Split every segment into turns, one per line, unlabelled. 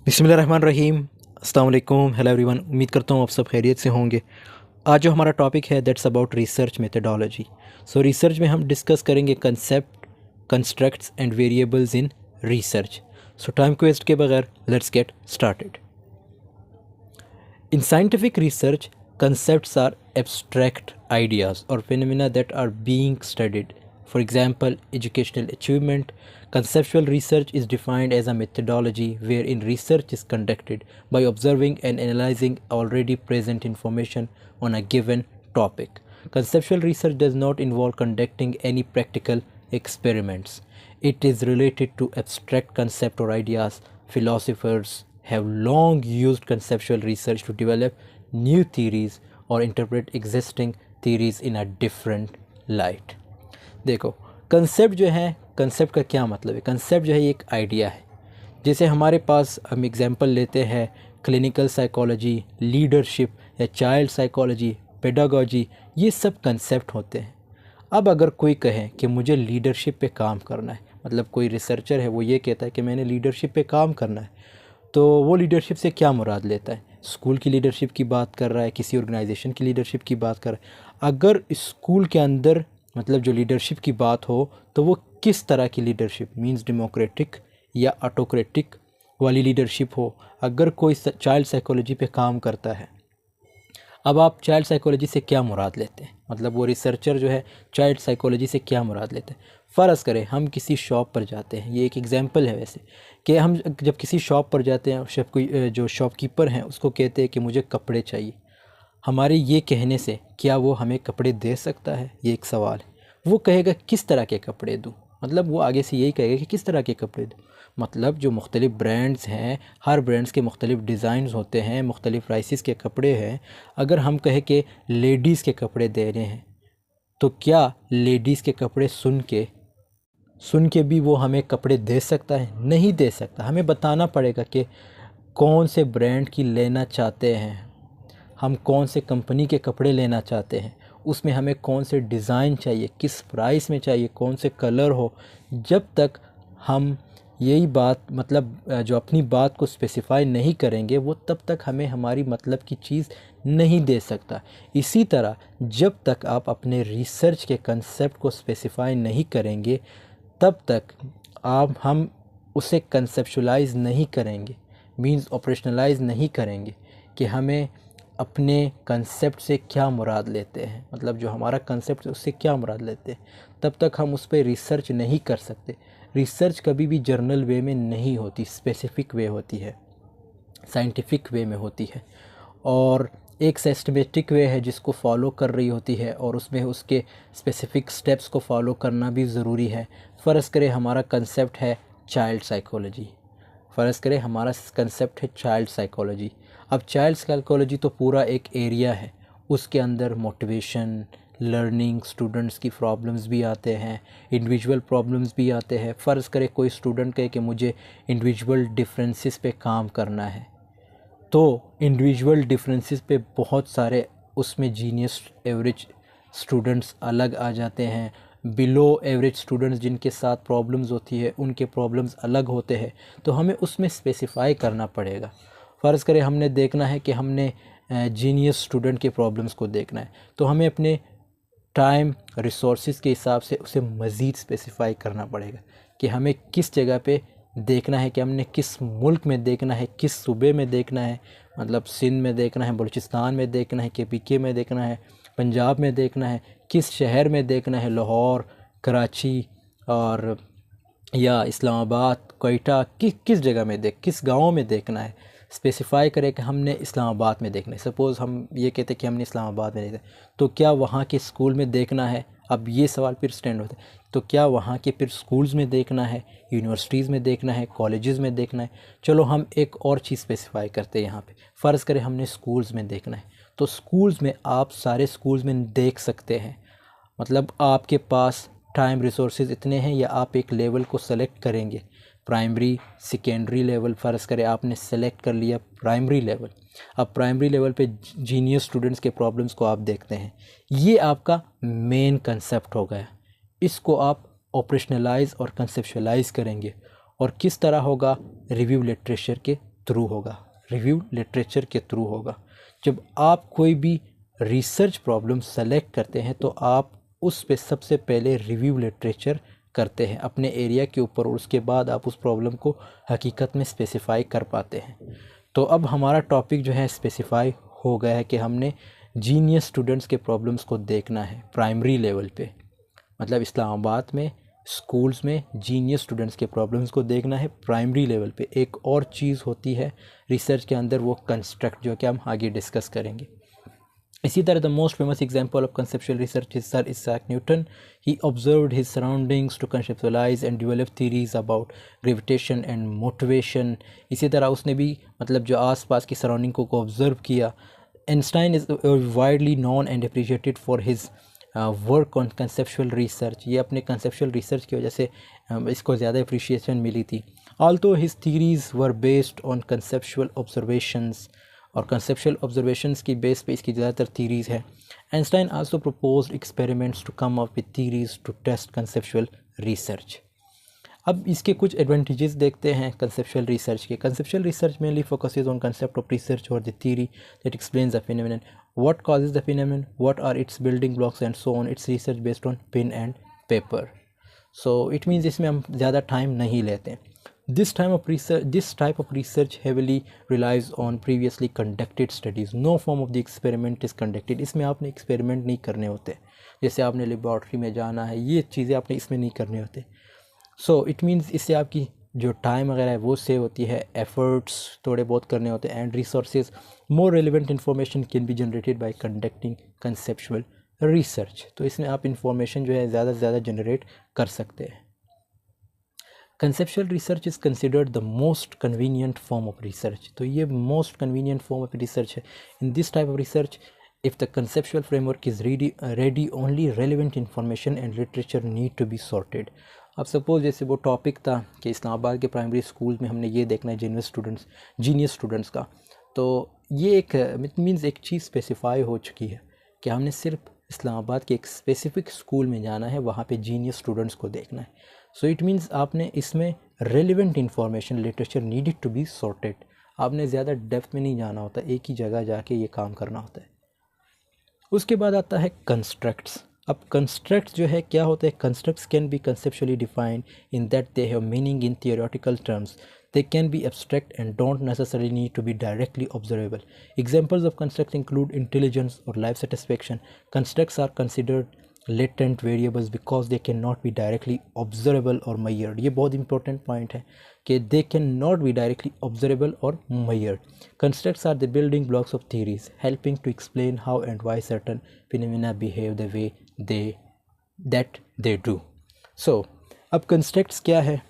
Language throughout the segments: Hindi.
बिस्मिल्लाहिर्रहमानिर्रहीम। अस्सलाम वालेकुम। Hello everyone. उम्मीद करता हूँ आप सब खैरियत से होंगे। आज जो हमारा टॉपिक है that's about research methodology. Research में हम डिस्कस करेंगे concept, constructs and variables in research. Time को वेस्ट के बगैर let's get started. In scientific research, concepts are abstract ideas or phenomena that are being studied. For example, educational achievement. Conceptual research is defined as a methodology wherein research is conducted by observing and analyzing already present information on a given topic. Conceptual research does not involve conducting any practical experiments. It is related to abstract concepts or ideas. Philosophers have long used conceptual research to develop new theories or interpret existing theories in a different light. देखो, कंसेप्ट जो है, कंसेप्ट का क्या मतलब है? कंसेप्ट जो है एक आइडिया है। जैसे हमारे पास हम एग्जांपल लेते हैं क्लिनिकल साइकोलॉजी, लीडरशिप या चाइल्ड साइकोलॉजी, पेडागोजी, ये सब कंसेप्ट होते हैं। अब अगर कोई कहे कि मुझे लीडरशिप पे काम करना है, मतलब कोई रिसर्चर है वो ये कहता है कि मैंने लीडरशिप पे काम करना है, तो वो लीडरशिप से क्या मुराद लेता है? स्कूल की लीडरशिप की बात कर रहा है, किसी ऑर्गेनाइजेशन की लीडरशिप की बात कर रहा है। अगर स्कूल के अंदर मतलब जो लीडरशिप की बात हो तो वो किस तरह की लीडरशिप, मींस डेमोक्रेटिक या ऑटोक्रेटिक वाली लीडरशिप हो। अगर कोई चाइल्ड साइकोलॉजी पे काम करता है, अब आप चाइल्ड साइकोलॉजी से क्या मुराद लेते हैं? मतलब वो रिसर्चर जो है चाइल्ड साइकोलॉजी से क्या मुराद लेते हैं? फ़र्ज़ करें हम किसी शॉप पर जाते हैं, ये एक एग्जांपल है वैसे, कि हम जब किसी शॉप पर जाते हैं, शेफ कोई जो शॉपकीपर हैं उसको कहते हैं कि मुझे कपड़े चाहिए। हमारे ये कहने से क्या वो हमें कपड़े दे सकता है? ये एक सवाल है। वो कहेगा किस तरह के कपड़े दूँ, मतलब वो आगे से यही कहेगा कि किस तरह के कपड़े दूँ। मतलब जो मुख्तलिफ़ ब्रांड्स हैं, हर ब्रांड्स के मुख्तलिफ़ डिज़ाइंस होते हैं, मुख्तलिफ़ प्राइसेस के कपड़े हैं। अगर हम कहें कि लेडीज़ के कपड़े दे रहे हैं, तो क्या लेडीज़ के कपड़े सुन के भी वो हमें कपड़े दे सकता है? नहीं दे सकता। हमें बताना पड़ेगा कि कौन से ब्रांड की लेना चाहते हैं, हम कौन से कंपनी के कपड़े लेना चाहते हैं, उसमें हमें कौन से डिज़ाइन चाहिए, किस प्राइस में चाहिए, कौन से कलर हो। जब तक हम यही बात मतलब जो अपनी बात को स्पेसिफ़ाई नहीं करेंगे, वो तब तक हमें हमारी मतलब की चीज़ नहीं दे सकता। इसी तरह जब तक आप अपने रिसर्च के कंसेप्ट को स्पेसिफ़ाई नहीं करेंगे, तब तक हम उसे कंसेप्चुलाइज़ नहीं करेंगे, मींस ऑपरेशनलाइज़ नहीं करेंगे कि हमें अपने कंसेप्ट से क्या मुराद लेते हैं, मतलब जो हमारा कंसेप्ट है उससे क्या मुराद लेते हैं। तब तक हम उस पर रिसर्च नहीं कर सकते। रिसर्च कभी भी जर्नल वे में नहीं होती, स्पेसिफ़िक वे होती है, साइंटिफिक वे में होती है, और एक सिस्टमेटिक वे है जिसको फॉलो कर रही होती है, और उसमें उसके स्पेसिफ़िक स्टेप्स को फॉलो करना भी ज़रूरी है। फ़र्ज़ करें हमारा कंसेप्ट है चाइल्ड साइकोलॉजी, फ़र्ज़ करें हमारा कंसेप्ट है चाइल्ड साइकोलॉजी। अब चाइल्ड साइकोलॉजी तो पूरा एक एरिया है, उसके अंदर मोटिवेशन, लर्निंग, स्टूडेंट्स की प्रॉब्लम्स भी आते हैं, इंडिविजुअल प्रॉब्लम्स भी आते हैं। फ़र्ज़ करें कोई स्टूडेंट कहे कि मुझे इंडिविजुअल डिफरेंसेस पे काम करना है, तो इंडिविजुअल डिफरेंसेस पे बहुत सारे उसमें जीनियस एवरेज स्टूडेंट्स अलग आ जाते हैं, बिलो एवरेज स्टूडेंट्स जिनके साथ प्रॉब्लम्स होती है उनके प्रॉब्लम्स अलग होते हैं। तो हमें उसमें स्पेसिफ़ाई करना पड़ेगा। फ़र्ज़ करें हमने देखना है कि हमने जीनियस स्टूडेंट के प्रॉब्लम्स को देखना है, तो हमें अपने टाइम रिसोर्सेज के हिसाब से उसे मज़ीद स्पेसिफ़ाई करना पड़ेगा कि हमें किस जगह पे देखना है, कि हमने किस मुल्क में देखना है, किस सूबे में देखना है, मतलब सिंध में देखना है, बलूचिस्तान में देखना है, के में देखना है, पंजाब में देखना है, किस शहर में देखना है, लाहौर, कराची और या इस्लामाबाद, कोयटा, किस जगह में किस गाँव में देखना है। स्पेसिफ़ाई करें कि हमने इस्लामाबाद में देखना है। सपोज़ हम ये कहते हैं कि हमने इस्लामाबाद में देखना है, तो क्या वहाँ के स्कूल में देखना है? अब ये सवाल फिर स्टैंड होता है, तो क्या वहाँ के फिर स्कूल्स में देखना है, यूनिवर्सिटीज़ में देखना है, कॉलेजेस में देखना है? चलो हम एक और चीज़ स्पेसिफ़ाई करते हैं यहाँ पे। फ़र्ज़ करें हमने स्कूल्स में देखना है, तो स्कूल्स में आप सारे स्कूल्स में देख सकते हैं, मतलब आपके पास टाइम रिसोर्सेज इतने हैं, या आप एक लेवल को सेलेक्ट करेंगे, प्राइमरी सेकेंडरी लेवल। फ़र्ज़ करें आपने सेलेक्ट कर लिया प्राइमरी लेवल, अब प्राइमरी लेवल पे जीनियस स्टूडेंट्स के प्रॉब्लम्स को आप देखते हैं। ये आपका मेन कंसेप्ट हो गया। इसको आप ऑपरेशनलाइज और कंसेप्शलाइज करेंगे, और किस तरह होगा? रिव्यू लिटरेचर के थ्रू होगा, रिव्यू लिटरेचर के थ्रू होगा। जब आप कोई भी रिसर्च प्रॉब्लम सेलेक्ट करते हैं तो आप उस पे सबसे पहले रिव्यू लिटरेचर करते हैं अपने एरिया के ऊपर, और उसके बाद आप उस प्रॉब्लम को हकीकत में स्पेसिफ़ाई कर पाते हैं। तो अब हमारा टॉपिक जो है स्पेसिफ़ाई हो गया है कि हमने जीनियस स्टूडेंट्स के प्रॉब्लम्स को देखना है प्राइमरी लेवल पे, मतलब इस्लामाबाद में स्कूल्स में जीनियस स्टूडेंट्स के प्रॉब्लम्स को देखना है प्राइमरी लेवल पे। एक और चीज़ होती है रिसर्च के अंदर, वो कंस्ट्रक्ट, जो कि हम आगे डिस्कस करेंगे। इसी तरह the most famous example of conceptual research is sir Isaac Newton. He observed his surroundings to conceptualise and develop theories about gravitation and motivation. इसी तरह उसने भी मतलब जो आसपास की सराउंडिंग को ऑब्जर्व किया। Einstein is widely known and appreciated for his work on conceptual research. ये अपने कंसेप्चुअल रिसर्च की वजह से इसको ज़्यादा अप्रिशिएशन मिली थी। Although his theories were based on conceptual observations, और कंसेप्चुअल ऑब्जर्वेशंस की बेस पे इसकी ज़्यादातर थीरीज़ है। Einstein also proposed experiments to come up with theories to test conceptual research. अब इसके कुछ एडवांटेजेस देखते हैं कंसेप्चुअल रिसर्च के। Conceptual research mainly focuses on concept of research और the theory that explains the phenomenon, what causes the phenomenon, what are its building blocks and so on. It's research based on pen and paper. So it means इसमें हम ज़्यादा टाइम नहीं लेते। This type of research heavily relies on previously conducted studies. No form of the experiment is conducted. इसमें आपने एक्सपेरिमेंट नहीं करने होते, जैसे आपने लेबॉर्ट्री में जाना है, ये चीज़ें आपने इसमें नहीं करने होते। सो इट मीन्स इससे आपकी जो टाइम वगैरह है वो सेव होती है, एफर्ट्स थोड़े बहुत करने होते हैं, and resources more relevant information can be generated by conducting conceptual research. तो इसमें आप इंफॉर्मेशन जो है ज़्यादा से ज़्यादा जनरेट कर सकते हैं। Conceptual research is considered the most convenient form of research. तो ये most convenient form of research है। In this type of research if the conceptual framework is ready only relevant information and literature need to be sorted. अब सपोज जैसे वो टॉपिक था कि इस्लामाबाद के प्राइमरी स्कूल में हमने ये देखना है जीनियस स्टूडेंट्स का, तो ये एक मीन्स एक चीज़ स्पेसिफाई हो चुकी है कि हमने सिर्फ इस्लामाबाद के एक स्पेसिफिक स्कूल में जाना है, वहाँ पे जीनियस स्टूडेंट्स को देखना है। सो इट मीन्स आपने इसमें relevant information literature needed to be sorted. आपने ज़्यादा डेप्थ में नहीं जाना होता, एक ही जगह जाके ये काम करना होता है। उसके बाद आता है कंस्ट्रक्ट्स। अब कंस्ट्रक्ट्स जो है क्या होते हैं? Constructs can be conceptually defined in that they have meaning in theoretical terms. They can be abstract and don't necessarily need to be directly observable. Examples of constructs include intelligence or life satisfaction. Constructs are considered latent variables because they cannot be directly observable or measured. ये बहुत important point है कि they cannot be directly observable or measured. Constructs are the building blocks of theories, helping to explain how and why certain phenomena behave the way they do. So, अब constructs क्या है?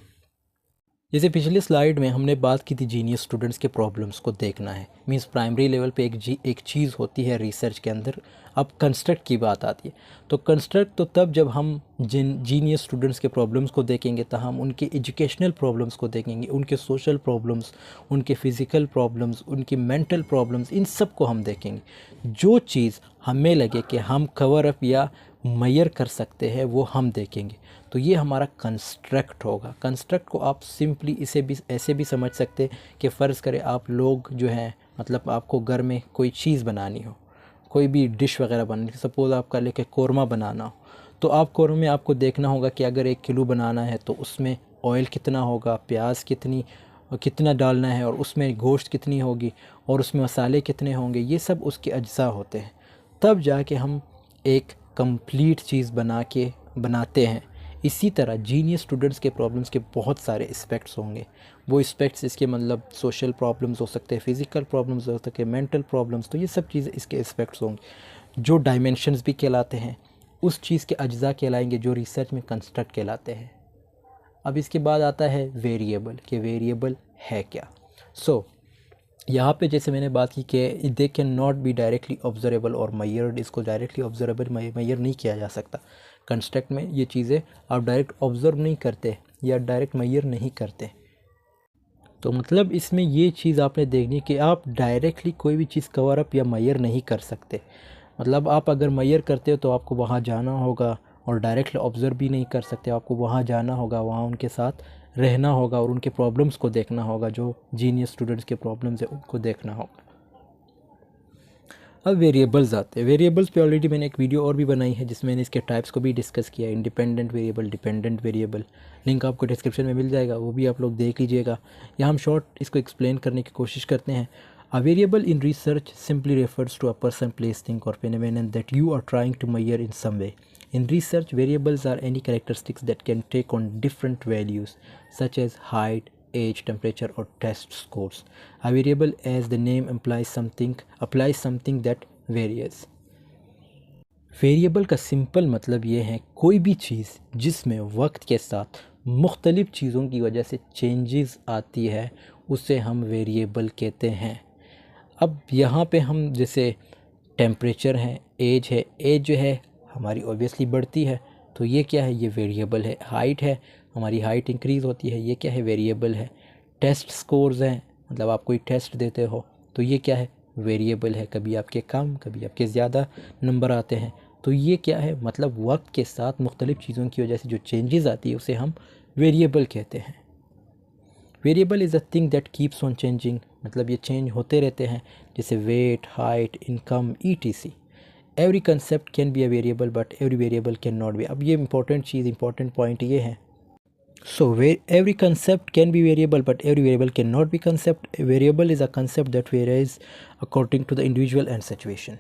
जैसे पिछली स्लाइड में हमने बात की थी जीनियस स्टूडेंट्स के प्रॉब्लम्स को देखना है, मींस प्राइमरी लेवल पे एक चीज़ होती है रिसर्च के अंदर। अब कंस्ट्रक्ट की बात आती है, तो कंस्ट्रक्ट तो तब जब हम जीनियस स्टूडेंट्स के प्रॉब्लम्स को देखेंगे तो हम उनके एजुकेशनल प्रॉब्लम्स को देखेंगे, उनके सोशल प्रॉब्लम्स, उनके फिज़िकल प्रॉब्लम्स, उनकी मेंटल प्रॉब्लम्स, इन सब को हम देखेंगे। जो चीज़ हमें लगे कि हम कवर अप या मेजर कर सकते हैं वो हम देखेंगे, तो ये हमारा कंस्ट्रक्ट होगा। कंस्ट्रक्ट को आप सिंपली इसे भी ऐसे भी समझ सकते हैं कि फ़र्ज़ करें आप लोग जो हैं, मतलब आपको घर में कोई चीज़ बनानी हो, कोई भी डिश वगैरह बनानी, सपोज़ आपका लेके कौरमा बनाना हो, तो आप कौरमा में आपको देखना होगा कि अगर 1 किलो बनाना है तो उसमें ऑयल कितना होगा, प्याज कितना डालना है, और उसमें गोश्त कितनी होगी, और उसमें मसाले कितने होंगे, ये सब उसके अज्जा होते हैं। तब जाके हम एक कंप्लीट चीज़ बनाते हैं। इसी तरह जीनियस स्टूडेंट्स के प्रॉब्लम्स के बहुत सारे एस्पेक्ट्स होंगे। वो एस्पेक्ट्स इसके मतलब सोशल प्रॉब्लम्स हो सकते हैं, फिज़िकल प्रॉब्लम्स हो सकते हैं, मेंटल प्रॉब्लम्स, तो ये सब चीज़ें इसके एस्पेक्ट्स होंगे जो डायमेंशंस भी कहलाते हैं, उस चीज़ के अज्जा कहलाएंगे जो रिसर्च में कंस्ट्रक्ट कहलाते हैं। अब इसके बाद आता है वेरिएबल, कि वेरिएबल है क्या। यहाँ पे जैसे मैंने बात की कि they can not be directly observable और मेजर्ड, इसको डायरेक्टली ऑब्जर्वेबल मेजर नहीं किया जा सकता। कंस्ट्रक्ट में ये चीज़ें आप डायरेक्ट ऑब्ज़र्व नहीं करते या डायरेक्ट मेजर नहीं करते, तो मतलब इसमें ये चीज़ आपने देखनी कि आप डायरेक्टली कोई भी चीज़ कवर अप या मेजर नहीं कर सकते। मतलब आप अगर मेजर करते हो तो आपको वहाँ जाना होगा, और डायरेक्टली ऑब्ज़र्व भी नहीं कर सकते, आपको वहाँ जाना होगा, वहाँ उनके साथ रहना होगा और उनके प्रॉब्लम्स को देखना होगा, जो जीनियस स्टूडेंट्स के प्रॉब्लम्स है उनको देखना होगा। अब वेरिएबल्स आते हैं। वेरिएबल्स पे ऑलरेडी मैंने एक वीडियो और भी बनाई है जिसमें मैंने इसके टाइप्स को भी डिस्कस किया है, independent variable, dependent variable. Link आपको डिस्क्रिप्शन में मिल जाएगा, वो भी आप लोग देख लीजिएगा। यहाँ हम शॉर्ट इसको एक्सप्लेन करने की कोशिश करते हैं। A variable in research simply refers to a person, place, thing और phenomenon that you are trying to measure in some way. In research, variables are any characteristics that can take on different values, such as height, age, temperature, or test scores. A variable, as the name implies, something that varies. Variable का सिंपल मतलब ये है कोई भी चीज़ जिसमें वक्त के साथ मुख्तलिफ़ चीज़ों की वजह से चेंजेस आती है, उसे हम वेरिएबल कहते हैं। अब यहाँ पे हम जैसे टेम्परेचर है, एज है, एज जो है हमारी ऑब्वियसली बढ़ती है, तो ये क्या है, ये वेरिएबल है। हाइट है, हमारी हाइट इंक्रीज़ होती है, ये क्या है, वेरिएबल है। टेस्ट स्कोर्स हैं, मतलब आप कोई टेस्ट देते हो तो ये क्या है, वेरिएबल है। कभी आपके कम, कभी आपके ज़्यादा नंबर आते हैं, तो ये क्या है, मतलब वक्त के साथ मुख्तलिफ़ चीज़ों की वजह से जो चेंजेस आती है उसे हम वेरिएबल कहते हैं। Variable is a thing that keeps on changing, मतलब ये चेंज होते रहते हैं, जैसे weight, height, income, ETC। Every concept can be a variable but every variable can not be. अब ये इंपॉर्टेंट पॉइंट ये है। So every concept can be variable but every variable cannot be concept. A variable is a concept that varies according to the individual and situation.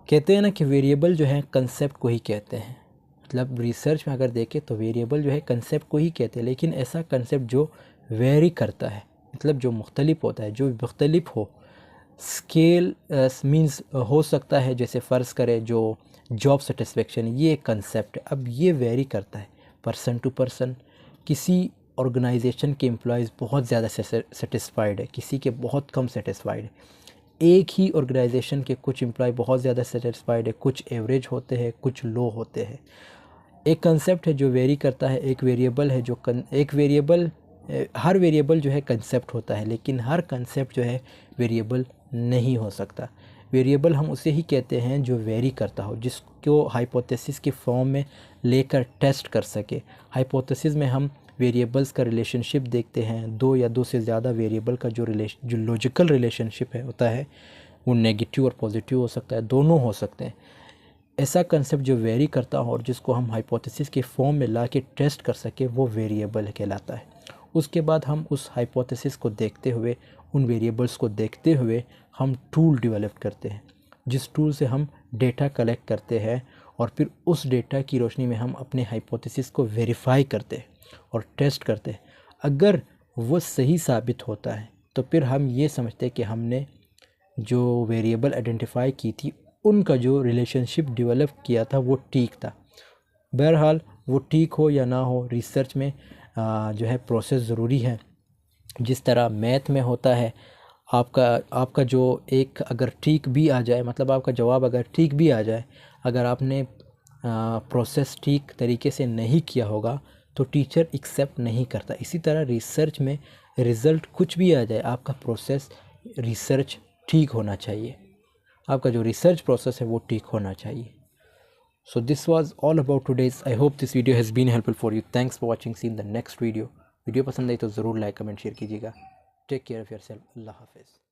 कहते हैं ना कि वेरिएबल जो है कंसेप्ट को ही कहते हैं, मतलब रिसर्च में अगर देखें तो वेरिएबल जो है कंसेप्ट को ही कहते हैं, लेकिन ऐसा कंसेप्ट जो वेरी करता है, मतलब जो मुख्तलिफ होता है, जो मुख्तलिफ हो। स्केल मीन्स हो सकता है, जैसे फ़र्ज़ करें जो जॉब सेटिस्फेक्शन, ये एक कंसेप्ट है। अब ये वेरी करता है पर्सन टू पर्सन। किसी ऑर्गेनाइजेशन के एम्प्लॉयज़ बहुत ज़्यादा सेटिस्फाइड है, किसी के बहुत कम सेटिस्फाइड है। एक ही ऑर्गेनाइजेशन के कुछ एम्प्लॉय बहुत ज़्यादा सेटिस्फाइड है, कुछ एवरेज होते हैं, कुछ लो होते हैं। एक कंसेप्ट है जो वेरी करता है, एक वेरिएबल है जो हर वेरिएबल जो है कंसेप्ट होता है, लेकिन हर कंसेप्ट जो है वेरिएबल नहीं हो सकता। वेरिएबल हम उसे ही कहते हैं जो वेरी करता हो, जिसको हाइपोथेसिस के फॉर्म में लेकर टेस्ट कर सके। हाइपोथेसिस में हम वेरिएबल्स का रिलेशनशिप देखते हैं, दो या दो से ज़्यादा वेरिएबल का जो लॉजिकल रिलेशनशिप है होता है, वो नेगेटिव और पॉजिटिव हो सकता है, दोनों हो सकते हैं। ऐसा कंसेप्ट जो वेरी करता हो और जिसको हम हाइपोथेसिस के फॉर्म में ला के टेस्ट कर सके, वो वेरिएबल कहलाता है। उसके बाद हम उस हाइपोथेसिस को देखते हुए, उन वेरिएबल्स को देखते हुए हम टूल डेवलप करते हैं, जिस टूल से हम डेटा कलेक्ट करते हैं और फिर उस डेटा की रोशनी में हम अपने हाइपोथेसिस को वेरीफाई करते हैं और टेस्ट करते हैं। अगर वो सही साबित होता है तो फिर हम ये समझते हैं कि हमने जो वेरिएबल आइडेंटिफाई की थी उनका जो रिलेशनशिप डेवलप किया था वो ठीक था। बहरहाल वो ठीक हो या ना हो, रिसर्च में जो है प्रोसेस ज़रूरी है। जिस तरह मैथ में होता है, आपका जो एक अगर ठीक भी आ जाए, मतलब आपका जवाब अगर ठीक भी आ जाए, अगर आपने प्रोसेस ठीक तरीके से नहीं किया होगा तो टीचर एक्सेप्ट नहीं करता। इसी तरह रिसर्च में रिज़ल्ट कुछ भी आ जाए, आपका प्रोसेस रिसर्च ठीक होना चाहिए, आपका जो रिसर्च प्रोसेस है वो ठीक होना चाहिए। So this was all about today's. I hope this video has been helpful for you. Thanks for watching. See you in the next video. Video पसंद आई तो ज़रूर लाइक कमेंट शेयर कीजिएगा। Take care of yourself. अल्लाह हाफ़िज़।